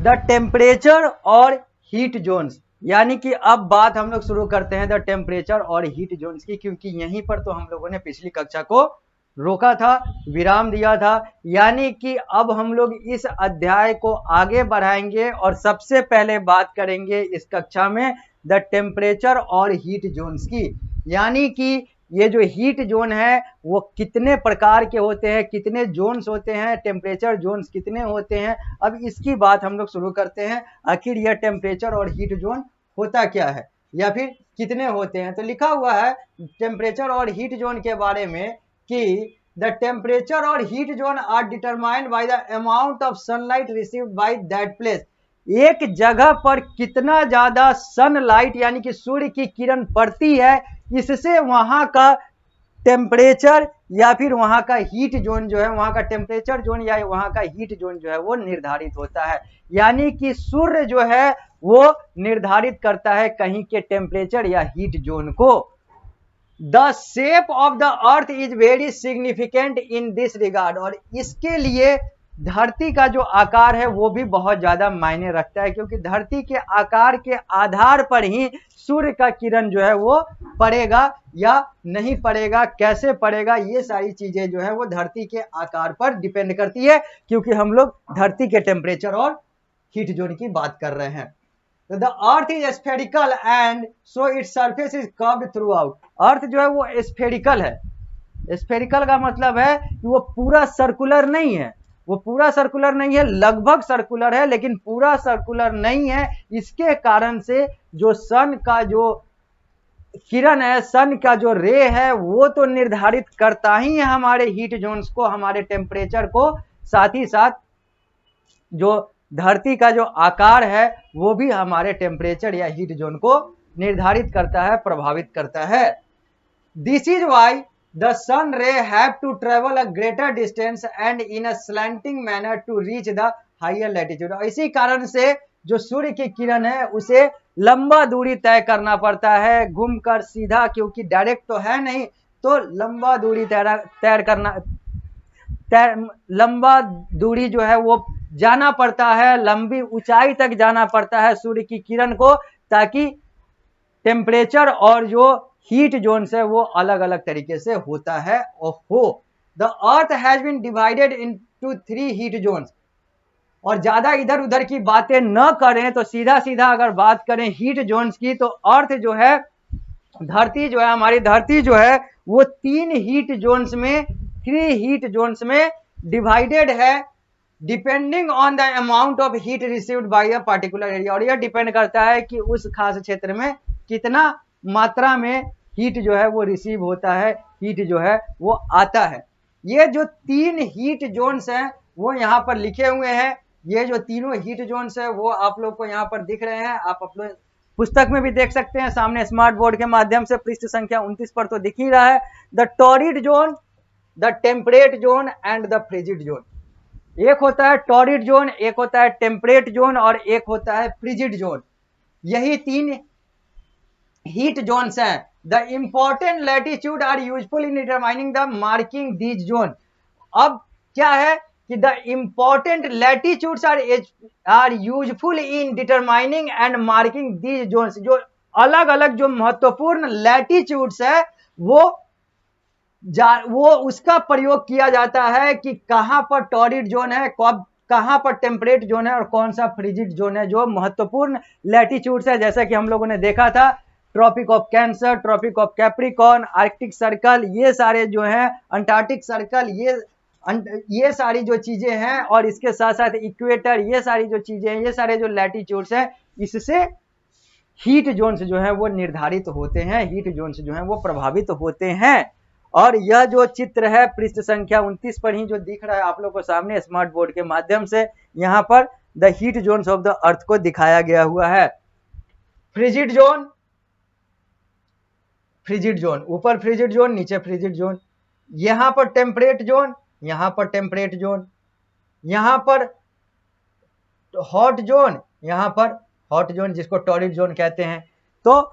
The temperature और heat zones, यानी कि अब बात हम लोग शुरू करते हैं द टेम्परेचर और हीट जोन्स की, क्योंकि यहीं पर तो हम लोगों ने पिछली कक्षा को रोका था, विराम दिया था। यानी कि अब हम लोग इस अध्याय को आगे बढ़ाएंगे और सबसे पहले बात करेंगे इस कक्षा में द टेम्परेचर और हीट जोन्स की। यानी कि ये जो हीट जोन है वो कितने प्रकार के होते हैं, कितने जोन्स होते हैं, टेम्परेचर जोन्स कितने होते हैं, अब इसकी बात हम लोग शुरू करते हैं। आखिर यह टेम्परेचर और हीट जोन होता क्या है या फिर कितने होते हैं। तो लिखा हुआ है टेम्परेचर और हीट जोन के बारे में कि द टेम्परेचर और heat zone are determined by the amount of sunlight received by that place. एक जगह पर कितना ज्यादा सनलाइट यानी कि सूर्य की किरण पड़ती है, इससे वहां का टेम्परेचर या फिर वहां का हीट जोन जो है, वहां का टेम्परेचर जोन या वहां का हीट जोन जो है वो निर्धारित होता है। यानी कि सूर्य जो है वो निर्धारित करता है कहीं के टेम्परेचर या हीट जोन को। The shape of the earth is very significant in this regard, और इसके लिए धरती का जो आकार है वो भी बहुत ज्यादा मायने रखता है, क्योंकि धरती के आकार के आधार पर ही सूर्य का किरण जो है वो पड़ेगा या नहीं पड़ेगा, कैसे पड़ेगा, ये सारी चीजें जो है वो धरती के आकार पर डिपेंड करती है, क्योंकि हम लोग धरती के टेम्परेचर और हीट जोन की बात कर रहे हैं। The earth is spherical and so its surface is curved throughout. अर्थ जो है वो स्फेरिकल है। स्फेरिकल का मतलब है कि वो पूरा सर्कुलर नहीं है, वो पूरा सर्कुलर नहीं है, लगभग सर्कुलर है लेकिन पूरा सर्कुलर नहीं है। इसके कारण से जो सन का जो किरण है, सन का जो रे है, वो तो निर्धारित करता ही है हमारे हीट जोन्स को, हमारे टेम्परेचर को, साथ ही साथ जो धरती का जो आकार है वो भी हमारे टेम्परेचर या हीट जोन को निर्धारित करता है, प्रभावित करता है। This is why the sun ray have to travel a greater distance and in a slanting manner to reach the higher latitude. इसी कारण से जो सूर्य की किरण है उसे लंबा दूरी तय करना पड़ता है, घूमकर सीधा, क्योंकि डायरेक्ट तो है नहीं, तो लंबा दूरी तय करना, लंबा दूरी जो है वो जाना पड़ता है, लंबी ऊंचाई तक जाना पड़ता है सूर्य की किरण को, ताकि टेम्परेचर और जो हीट जोन है वो अलग अलग तरीके से होता है। ओहो, the earth has been divided into 3 heat zones. और ज्यादा इधर उधर की बातें न करें तो सीधा सीधा अगर बात करें हीट जोन्स की, तो अर्थ जो है, धरती जो है, हमारी धरती जो है वो 3 हीट जोन्स में, 3 हीट जोन्स में डिवाइडेड है, depending on the amount of heat received by a particular area. और यह डिपेंड करता है कि उस खास क्षेत्र में कितना मात्रा में हीट जो है वो रिसीव होता है, हीट जो है वो आता है। ये जो 3 हीट जोन्स हैं वो यहाँ पर लिखे हुए हैं। ये जो तीनों हीट जोन्स है वो आप लोग को यहाँ पर दिख रहे हैं, आप अपने पुस्तक में भी देख सकते हैं, सामने स्मार्ट बोर्ड के माध्यम से पृष्ठ संख्या 29 पर तो दिख ही रहा है। The torrid zone, the temperate zone and the frigid zone. एक होता है टॉरिड जोन, एक होता है टेम्परेट जोन और एक होता है फ्रिजिड जोन। यही 3 हीट जोन्स हैं। The important latitude are useful in determining the marking these zone. अब क्या है कि the important latitudes are useful in determining and marking these zones. जो अलग अलग जो महत्वपूर्ण लैटिट्यूड्स है वो उसका प्रयोग किया जाता है कि कहां पर टॉरिड जोन है, कहां पर टेम्परेट जोन है और कौन सा फ्रिजिड जोन है। जो महत्वपूर्ण लैटिट्यूड्स है, जैसा कि हम लोगों ने देखा था, Tropic of Cancer, Tropic of Capricorn, Arctic Circle, ये सारे जो हैं, अंटार्कटिक सर्कल, ये सारी जो चीजें हैं, और इसके साथ साथ इक्वेटर, ये सारी जो चीजें हैं, ये सारे जो लैटिट्यूड्स हैं, इससे हीट जोन्स जो है वो निर्धारित होते हैं, हीट जोन्स जो है वो प्रभावित होते हैं। और यह जो चित्र है पृष्ठ संख्या 29 पर ही जो दिख रहा है आप लोग को सामने स्मार्ट बोर्ड के माध्यम से, यहाँ पर the heat zones of the earth को दिखाया गया हुआ है। फ्रिजिड जोन, फ्रिजिड जोन, ऊपर फ्रिजिड जोन, नीचे फ्रिजिड जोन, यहां पर टेम्परेट जोन, यहां पर टेम्परेट जोन, यहां पर हॉट जोन, यहां पर हॉट जोन जिसको टॉरिड जोन कहते हैं। तो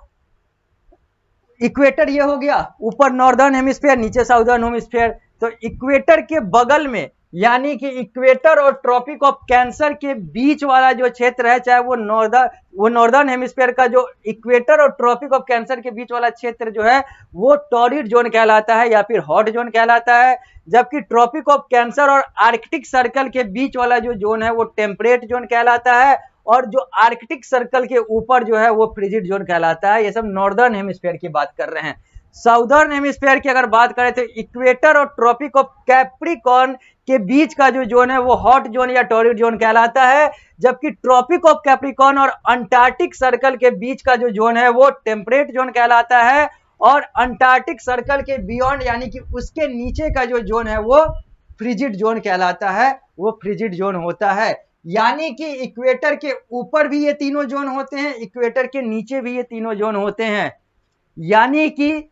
इक्वेटर ये हो गया, ऊपर नॉर्दर्न हेमिस्फीयर, नीचे साउदर्न हेमिस्फीयर। तो इक्वेटर के बगल में यानी कि इक्वेटर और ट्रॉपिक ऑफ कैंसर के बीच वाला जो क्षेत्र है, चाहे वो नॉर्दर्न हेमिस्फीयर का जो इक्वेटर और ट्रॉपिक ऑफ कैंसर के बीच वाला क्षेत्र जो है वो टॉरिड जोन कहलाता है या फिर हॉट जोन कहलाता है, जबकि ट्रॉपिक ऑफ कैंसर और आर्कटिक सर्कल के बीच वाला जो जोन है वो टेम्परेट जोन कहलाता है, और जो आर्कटिक सर्कल के ऊपर जो है वो फ्रिजिड जोन कहलाता है। ये सब नॉर्दर्न हेमिस्फीयर की बात कर रहे हैं। साउदर्न हेमिस्फीयर की अगर बात करें तो इक्वेटर और ट्रॉपिक ऑफ कैप्रिकॉर्न के बीच का जो जोन है वो हॉट जोन या टॉरिड जोन कहलाता है, जबकि ट्रॉपिक ऑफ कैप्रिकॉर्न और अंटार्कटिक सर्कल के बीच का जो जोन है वो टेम्परेट जोन कहलाता है, और अंटार्कटिक सर्कल के बियॉन्ड यानी कि उसके नीचे का जो जोन है वो फ्रिजिड जोन कहलाता है, वो फ्रिजिड जोन होता है। यानी कि इक्वेटर के ऊपर भी ये तीनों जोन होते हैं, इक्वेटर के नीचे भी ये तीनों जोन होते हैं। यानी कि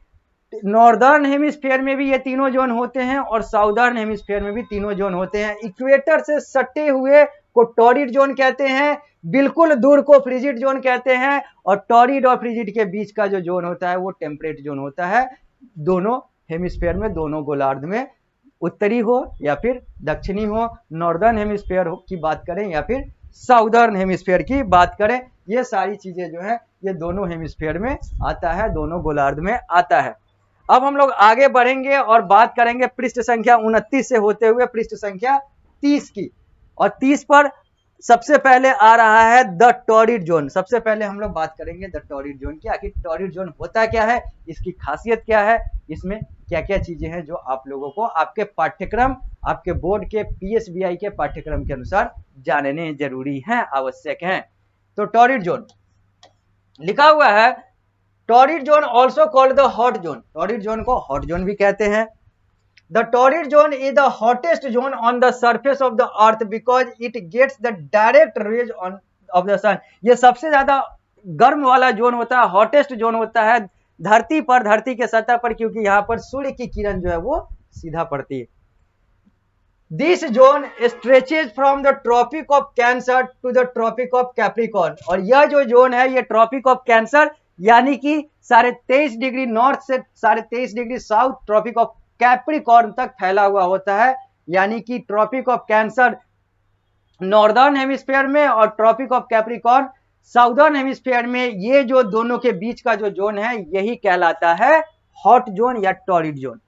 नॉर्दर्न हेमिस्फीयर में भी ये तीनों जोन होते हैं और साउदर्न हेमिस्फीयर में भी तीनों जोन होते हैं। इक्वेटर से सटे हुए को टॉरिड जोन कहते हैं, बिल्कुल दूर को फ्रिजिड जोन कहते हैं, और टॉरिड और फ्रिजिड के बीच का जो जोन होता है वो टेम्परेट जोन होता है। दोनों हेमिस्फीयर में, दोनों गोलार्ध में, उत्तरी हो या फिर दक्षिणी हो, नॉर्दर्न हेमिस्फीयर की बात करें या फिर साउदर्न हेमिस्फीयर की बात करें, ये सारी चीजें जो है ये दोनों हेमिस्फीयर में आता है, दोनों गोलार्ध में आता है। अब हम लोग आगे बढ़ेंगे और बात करेंगे पृष्ठ संख्या 29 से होते हुए पृष्ठ संख्या 30 की, और 30 पर सबसे पहले आ रहा है द टॉरिड जोन। सबसे पहले हम लोग बात करेंगे द टॉरिड जोन की, आखिर टॉरिड जोन होता क्या है, इसकी खासियत क्या है, इसमें क्या क्या चीजें हैं जो आप लोगों को आपके पाठ्यक्रम, आपके बोर्ड के पीएसबीआई के पाठ्यक्रम के अनुसार जानने जरूरी हैं, आवश्यक हैं। तो टॉरिड जोन लिखा हुआ है, torrid zone also called the hot zone, torrid zone को हॉट जोन भी कहते हैं। The torrid zone is the hottest zone on the surface of the earth because it gets the direct rays of the sun। ये सबसे ज्यादा गर्म वाला zone होता है, हॉटेस्ट जोन होता है धरती पर, धरती के सतह पर, क्योंकि यहाँ पर सूर्य की किरण जो है वो सीधा पड़ती है। This zone stretches from the Tropic of Cancer to the Tropic of Capricorn, और यह जो जोन है ये ट्रॉपिक ऑफ कैंसर यानी कि 23.5 डिग्री नॉर्थ से 23.5 degree south Tropic of Capricorn तक फैला हुआ होता है। यानी कि Tropic of Cancer northern hemisphere में और Tropic of Capricorn southern hemisphere में, ये जो दोनों के बीच का जो जोन है यही कहलाता है हॉट जोन या torrid zone.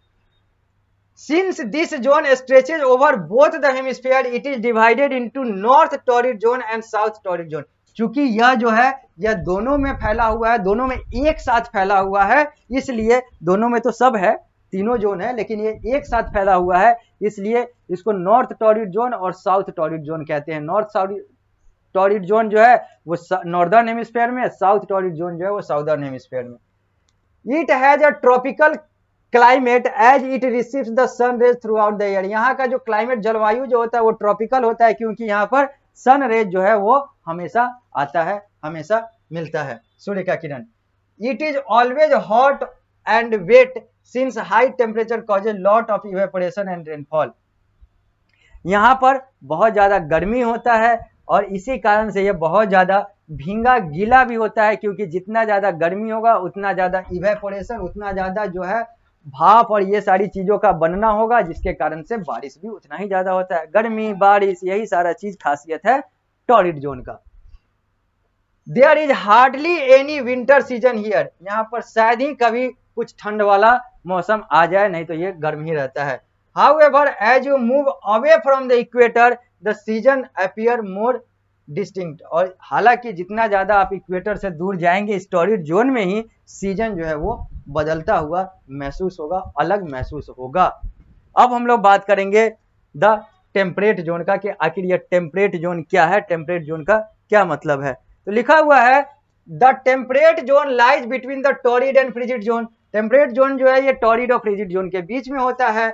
Since this zone stretches over both the hemisphere, it is divided into North Torrid Zone and South Torrid Zone। चूंकि यह जो है यह दोनों में फैला हुआ है, दोनों में एक साथ फैला हुआ है, इसलिए दोनों में तो सब है, तीनों जोन है, लेकिन ये एक साथ फैला हुआ है, इसलिए इसको नॉर्थ टॉरिड जोन और साउथ टॉरिड जोन कहते हैं। नॉर्थ टॉरिड जोन जो है वो नॉर्दर्न हेमिस्फीयर में, साउथ टॉरिड जोन जो है वो साउदर्न हेमिस्फीयर में। It has a tropical climate as it receives the sun rays throughout the year. यहाँ का जो क्लाइमेट, जलवायु जो होता है वो ट्रॉपिकल होता है, क्योंकि यहाँ पर सन रेज जो है वो हमेशा आता है, हमेशा मिलता है सूर्य का किरण। It is always hot and wet since high temperature causes lot of evaporation and rainfall. यहाँ पर बहुत ज्यादा गर्मी होता है और इसी कारण से यह बहुत ज्यादा भींगा गीला भी होता है, क्योंकि जितना ज्यादा गर्मी होगा उतना ज्यादा इवेपोरेशन, उतना ज्यादा जो है भाप और ये सारी चीजों का बनना होगा, जिसके कारण से बारिश भी उतना ही ज्यादा होता है। गर्मी, बारिश, यही सारा चीज खासियत है टॉरिड जोन का। There is hardly any winter season here. यहाँ पर शायद ही कभी कुछ ठंड वाला मौसम आ जाए, नहीं तो ये गर्म ही रहता है। However, as you move away from the equator, the season appear more distinct। और हालांकि जितना ज्यादा आप इक्वेटर से दूर जाएंगे इस टॉरिड जोन में ही सीजन जो है वो बदलता हुआ महसूस होगा, अलग महसूस होगा। अब हम लोग बात करेंगे द टेम्परेट जोन का, कि आखिर यह टेम्परेट जोन क्या है, टेम्परेट जोन का क्या मतलब है। तो लिखा हुआ है the temperate zone lies between the torrid and frigid zone. Temperate zone जो है ये टॉरिड और फ्रिजिड जोन के बीच में होता है।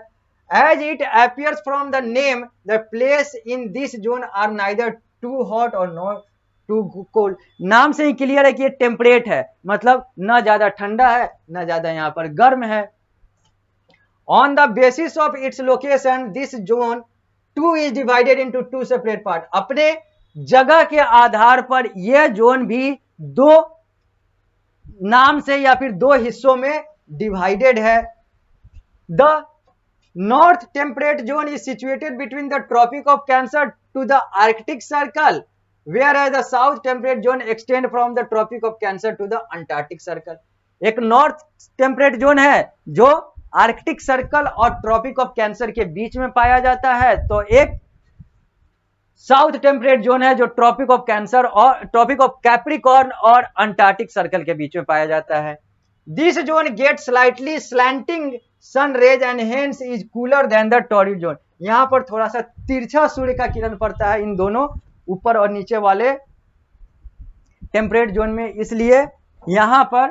As it appears from the name, the place in this zone are neither too hot or not too cold। नाम से ही क्लियर है कि ये टेम्परेट है, मतलब ना ज्यादा ठंडा है ना ज्यादा यहाँ पर गर्म है। On the basis of its location, this zone too is divided into two separate parts। अपने जगह के आधार पर यह जोन भी दो नाम से या फिर दो हिस्सों में डिवाइडेड है। The north temperate zone is situated between the Tropic of Cancer to the Arctic Circle, whereas the south temperate zone extend from the tropic of cancer to the antarctic circle। एक north temperate zone है जो Arctic circle और Tropic of cancer के बीच में पाया जाता है, तो एक साउथ टेम्परेट जोन है जो ट्रॉपिक ऑफ कैंसर और ट्रॉपिक ऑफ कैप्रिकॉर्न और अंटार्कटिक सर्कल के बीच में पाया जाता है। This zone get slightly slanting sun rays and hence is cooler than the torrid zone. यहां पर थोड़ा सा तिरछा सूर्य का किरण पड़ता है इन दोनों ऊपर और नीचे वाले टेम्परेट जोन में, इसलिए यहां पर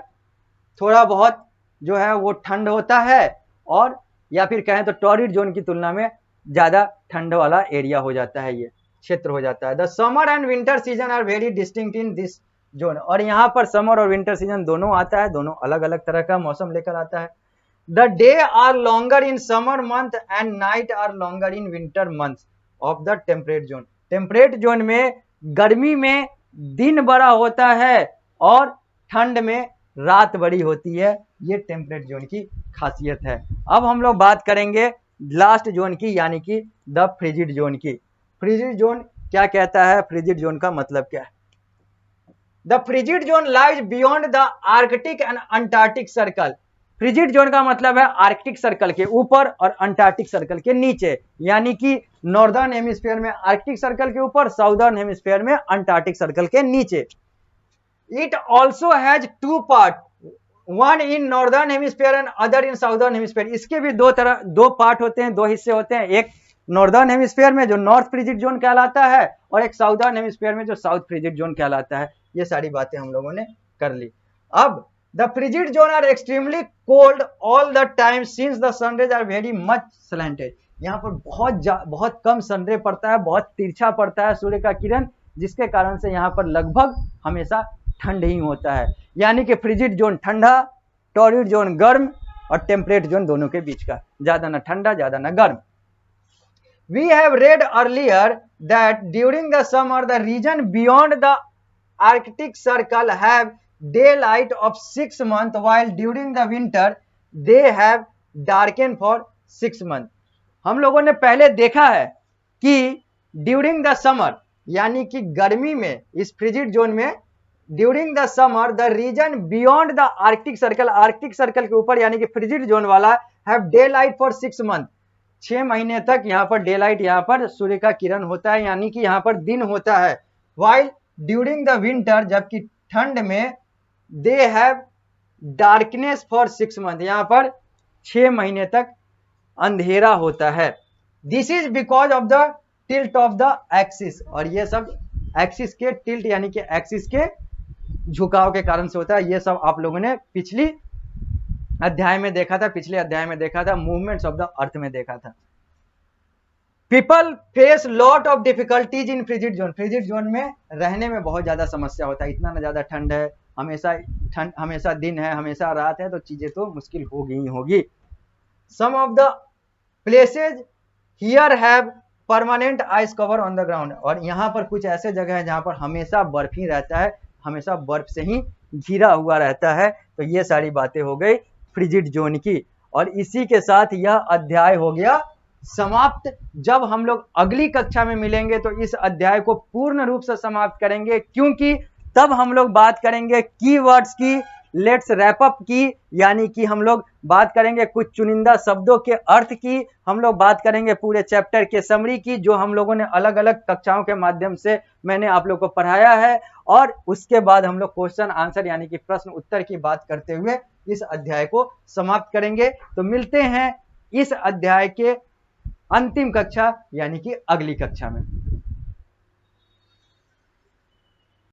थोड़ा बहुत जो है वो ठंड होता है, और या फिर कहें तो टॉरिड जोन की तुलना में ज्यादा ठंड वाला एरिया हो जाता है, ये क्षेत्र हो जाता है। The summer and winter season are very distinct in this zone. और यहाँ पर समर और विंटर सीजन दोनों आता है, दोनों अलग अलग तरह का मौसम लेकर आता है। The day are longer in summer month and night are longer in winter month of the temperate zone. Temperate zone में गर्मी में दिन बड़ा होता है और ठंड में रात बड़ी होती है, ये टेम्परेट जोन की खासियत है। अब हम लोग बात करेंगे लास्ट जोन की, यानी कि द फ्रिजिड जोन की। फ्रिजिड जोन क्या कहता है, फ्रिजिड जोन का मतलब क्या है? The frigid zone lies beyond the Arctic and Antarctic circle. Frigid zone का मतलब है आर्कटिक सर्कल के ऊपर और अंटार्कटिक सर्कल के नीचे, यानी कि नॉर्दर्न हेमिस्फीयर में आर्कटिक सर्कल के ऊपर, साउदर्न हेमिस्फीयर में अंटार्कटिक सर्कल के नीचे। It also has two part, one in northern hemisphere and other in southern hemisphere. इसके भी दो पार्ट होते हैं, दो हिस्से होते हैं, एक नॉर्दर्न हेमिस्फीयर में जो नॉर्थ फ्रिजिड जोन कहलाता है और एक साउदर्न हेमिस्फीयर में जो साउथ फ्रिजिड जोन कहलाता है। ये सारी बातें हम लोगों ने कर ली। अब the frigid zone are extremely cold all the time since the sun rays are very much slanted. यहाँ पर बहुत कम सनरे पड़ता है, बहुत तिरछा पड़ता है सूर्य का किरण, जिसके कारण से यहाँ पर लगभग हमेशा ठंड ही होता है। यानी कि फ्रिजिड जोन ठंडा, टॉरिड जोन गर्म और टेम्परेट जोन दोनों के बीच का, ज्यादा ना ठंडा ज्यादा ना गर्म। We have read earlier that during the summer the region beyond the Arctic Circle have daylight of 6 months, while during the winter they have darkened for 6 months। हम लोगों ने पहले देखा है कि ड्यूरिंग द समर, यानी कि गर्मी में इस फ्रिजिड जोन में, during the summer the region beyond the Arctic circle, Arctic circle के ऊपर यानी कि फ्रिजिड जोन वाला, have daylight for 6 month, 6 महीने तक यहाँ पर डे लाइट, यहाँ पर सूर्य का किरण होता है, यानी कि यहाँ पर दिन होता है। वाइल ड्यूरिंग द विंटर, जबकि ठंड में, they have darkness for 6 month, यहाँ पर 6 महीने तक अंधेरा होता है। This is because of the tilt of the axis, और ये सब एक्सिस के टिल्ट यानी कि एक्सिस के झुकाव के कारण से होता है। ये सब आप लोगों ने पिछले अध्याय में देखा था, मूवमेंट्स ऑफ द अर्थ में देखा था। People face lot of difficulties in frigid zone. Frigid zone में रहने में बहुत ज्यादा समस्या होता है, इतना ना ज्यादा ठंड है, हमेशा दिन है, हमेशा रात है, तो चीजें तो मुश्किल होगी ही होगी। Some of the places here have permanent ice cover on the ground, और यहाँ पर कुछ ऐसे जगह है जहां पर हमेशा बर्फ ही रहता है, हमेशा बर्फ से ही घिरा हुआ रहता है। तो ये सारी बातें हो गई फ्रिजिड जोन की, और इसी के साथ यह अध्याय हो गया समाप्त। जब हम लोग अगली कक्षा में मिलेंगे तो इस अध्याय को पूर्ण रूप से समाप्त करेंगे, क्योंकि तब हम लोग बात करेंगे कीवर्ड्स की, लेट्स रैप अप की, यानी कि हम लोग बात करेंगे कुछ चुनिंदा शब्दों के अर्थ की, हम लोग बात करेंगे पूरे चैप्टर के समरी की, जो हम लोगों ने अलग अलग कक्षाओं के माध्यम से मैंने आप लोग को पढ़ाया है, और उसके बाद हम लोग क्वेश्चन आंसर यानी कि प्रश्न उत्तर की बात करते हुए इस अध्याय को समाप्त करेंगे। तो मिलते हैं इस अध्याय के अंतिम कक्षा यानी कि अगली कक्षा में।